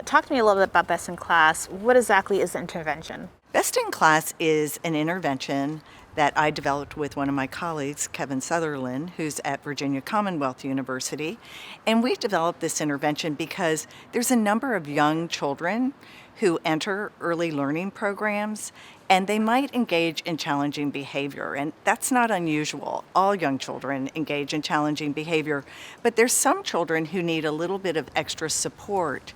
Talk to me a little bit about Best in Class. What exactly is the intervention? Best in Class is an intervention that I developed with one of my colleagues, Kevin Sutherland, who's at Virginia Commonwealth University. And we developed this intervention because there's a number of young children who enter early learning programs and they might engage in challenging behavior. And that's not unusual. All young children engage in challenging behavior, but there's some children who need a little bit of extra support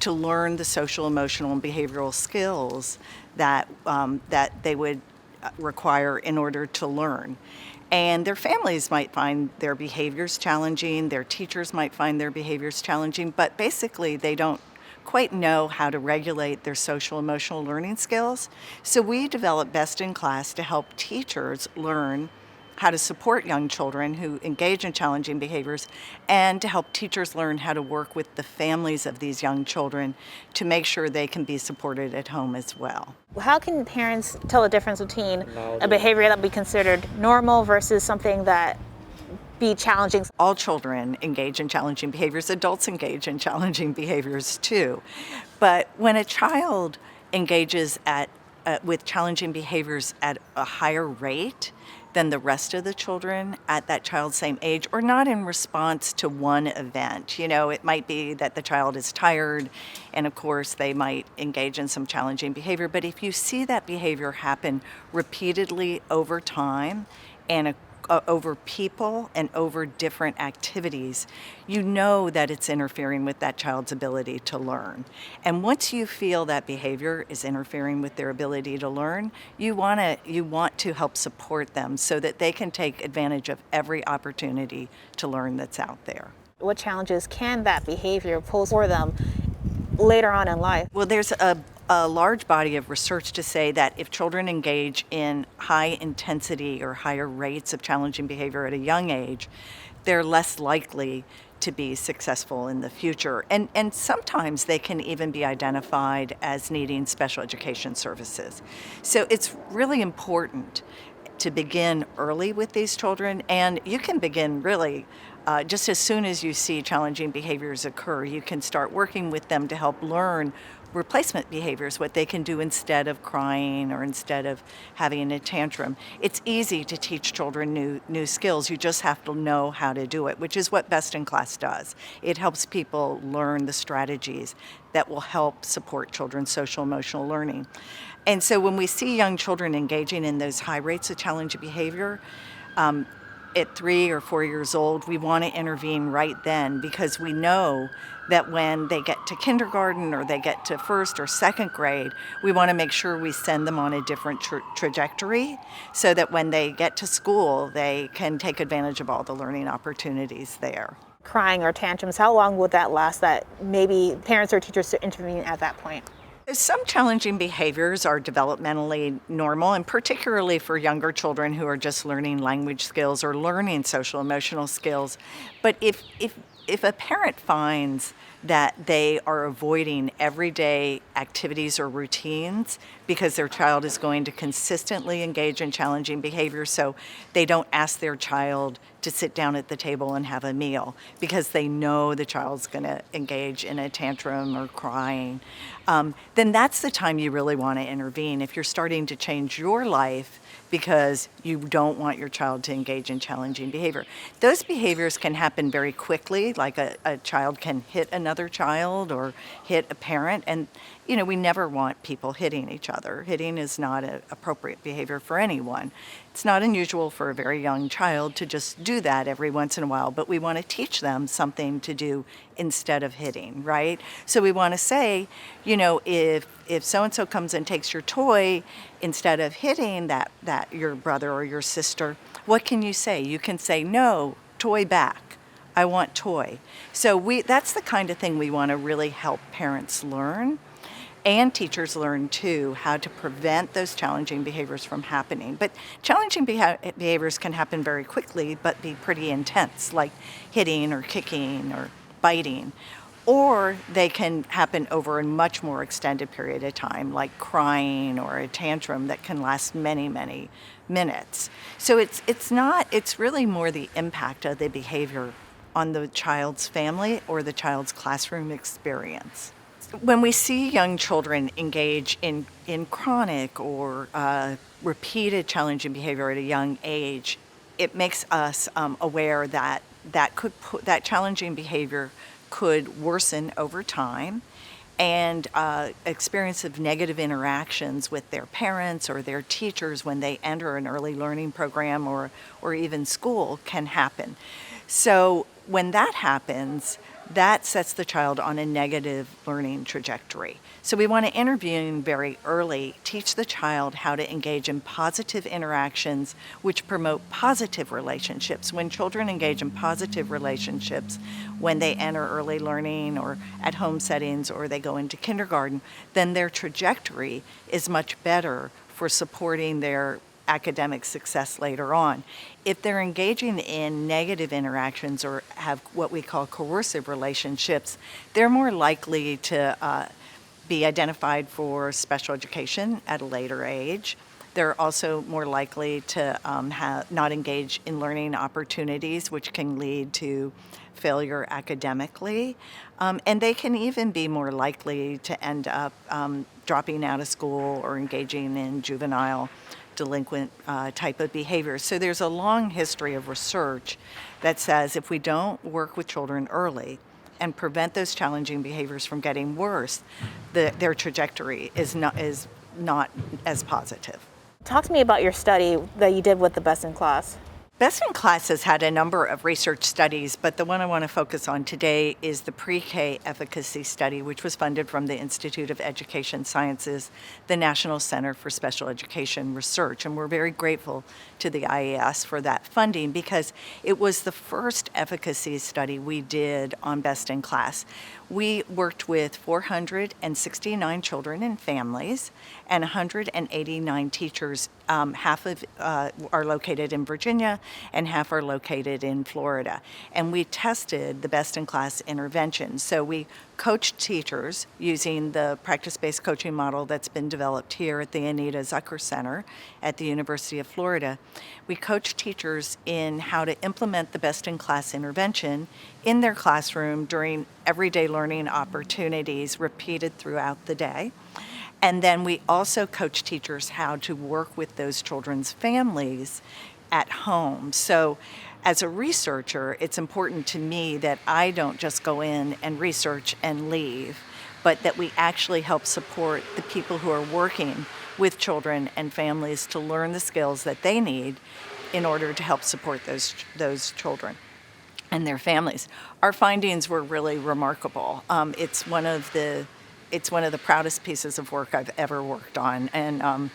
to learn the social, emotional, and behavioral skills that they would require in order to learn. And their families might find their behaviors challenging, their teachers might find their behaviors challenging, but basically they don't quite know how to regulate their social emotional learning skills. So we developed Best in Class to help teachers learn how to support young children who engage in challenging behaviors and to help teachers learn how to work with the families of these young children to make sure they can be supported at home as well. How can parents tell the difference between a behavior that would be considered normal versus something that be challenging? All children engage in challenging behaviors. Adults engage in challenging behaviors too. But when a child engages with challenging behaviors at a higher rate than the rest of the children at that child's same age, or not in response to one event. You know, it might be that the child is tired, and of course they might engage in some challenging behavior. But if you see that behavior happen repeatedly over time and over people and over different activities, you know that it's interfering with that child's ability to learn. And once you feel that behavior is interfering with their ability to learn, you want to help support them so that they can take advantage of every opportunity to learn that's out there. What challenges can that behavior pose for them later on in life? Well, there's a large body of research to say that if children engage in high intensity or higher rates of challenging behavior at a young age, they're less likely to be successful in the future. And sometimes they can even be identified as needing special education services. So it's really important to begin early with these children, and you can begin really just as soon as you see challenging behaviors occur. You can start working with them to help learn replacement behaviors, what they can do instead of crying or instead of having a tantrum. It's easy to teach children new skills. You just have to know how to do it, which is what Best in Class does. It helps people learn the strategies that will help support children's social emotional learning. And so when we see young children engaging in those high rates of challenging behavior, at 3 or 4 years old, we want to intervene right then, because we know that when they get to kindergarten or they get to first or second grade, we want to make sure we send them on a different trajectory so that when they get to school, they can take advantage of all the learning opportunities there. Crying or tantrums, how long would that last that maybe parents or teachers should intervene at that point? Some challenging behaviors are developmentally normal, and particularly for younger children who are just learning language skills or learning social emotional skills. But if a parent finds that they are avoiding everyday activities or routines because their child is going to consistently engage in challenging behavior, so they don't ask their child to sit down at the table and have a meal because they know the child's going to engage in a tantrum or crying, then that's the time you really want to intervene. If you're starting to change your life because you don't want your child to engage in challenging behavior. Those behaviors can happen very quickly, like a child can hit another child or hit a parent, and we never want people hitting each other. Hitting is not an appropriate behavior for anyone. It's not unusual for a very young child to just do that every once in a while, but we want to teach them something to do instead of hitting, right? So we want to say, if so-and-so comes and takes your toy, instead of hitting that your brother or your sister, what can you say? You can say, no, toy back. I want toy. So that's the kind of thing we want to really help parents learn. And teachers learn, too, how to prevent those challenging behaviors from happening. But challenging behaviors can happen very quickly, but be pretty intense, like hitting or kicking or biting. Or they can happen over a much more extended period of time, like crying or a tantrum that can last many, many minutes. So it's really more the impact of the behavior on the child's family or the child's classroom experience. When we see young children engage in chronic or repeated challenging behavior at a young age, it makes us aware that that challenging behavior could worsen over time, and experience of negative interactions with their parents or their teachers when they enter an early learning program or even school can happen. So when that happens, that sets the child on a negative learning trajectory. So we want to intervene very early, teach the child how to engage in positive interactions which promote positive relationships. When children engage in positive relationships, when they enter early learning or at home settings or they go into kindergarten, then their trajectory is much better for supporting their academic success later on. If they're engaging in negative interactions or have what we call coercive relationships, they're more likely to be identified for special education at a later age. They're also more likely to not engage in learning opportunities, which can lead to failure academically. And they can even be more likely to end up dropping out of school or engaging in juvenile delinquent type of behavior. So there's a long history of research that says if we don't work with children early and prevent those challenging behaviors from getting worse, their trajectory is not as positive. Talk to me about your study that you did with the Best in Class. Best in Class has had a number of research studies, but the one I want to focus on today is the pre-K efficacy study, which was funded from the Institute of Education Sciences, the National Center for Special Education Research. And we're very grateful to the IES for that funding because it was the first efficacy study we did on Best in Class. We worked with 469 children and families and 189 teachers. Half of are located in Virginia and half are located in Florida. And we tested the Best in Class intervention. So we coached teachers using the practice-based coaching model that's been developed here at the Anita Zucker Center at the University of Florida. We coached teachers in how to implement the Best in Class intervention in their classroom during everyday learning opportunities repeated throughout the day. And then we also coach teachers how to work with those children's families at home. So as a researcher, it's important to me that I don't just go in and research and leave, but that we actually help support the people who are working with children and families to learn the skills that they need in order to help support those children and their families. Our findings were really remarkable. It's one of the proudest pieces of work I've ever worked on. And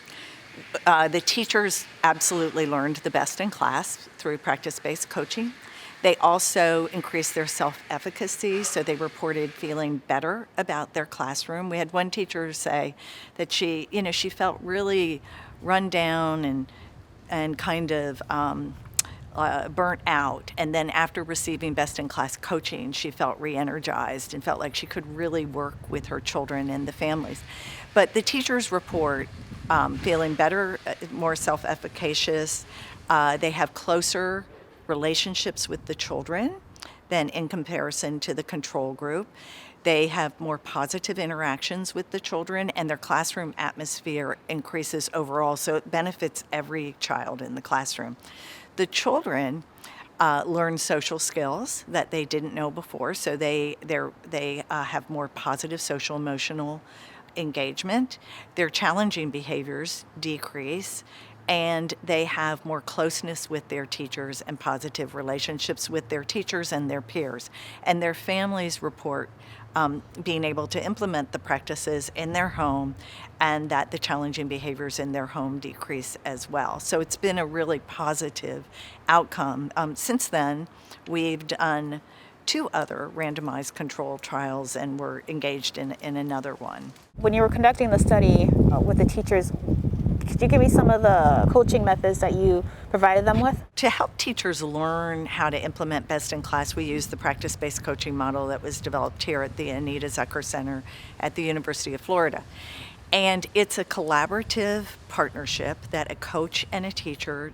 the teachers absolutely learned the Best in Class through practice-based coaching. They also increased their self-efficacy, so they reported feeling better about their classroom. We had one teacher say that she felt really run down and kind of burnt out. And then after receiving Best in Class coaching, she felt re-energized and felt like she could really work with her children and the families. But the teachers report feeling better, more self-efficacious. They have closer relationships with the children than in comparison to the control group. They have more positive interactions with the children, and their classroom atmosphere increases overall, so it benefits every child in the classroom. The children learn social skills that they didn't know before, so they have more positive social emotional engagement. Their challenging behaviors decrease, and they have more closeness with their teachers and positive relationships with their teachers and their peers. And their families report being able to implement the practices in their home, and that the challenging behaviors in their home decrease as well. So it's been a really positive outcome. Since then, we've done 2 other randomized control trials, and we're engaged in another one. When you were conducting the study with the teachers, could you give me some of the coaching methods that you provided them with? To help teachers learn how to implement Best in Class, we use the practice-based coaching model that was developed here at the Anita Zucker Center at the University of Florida. And it's a collaborative partnership that a coach and a teacher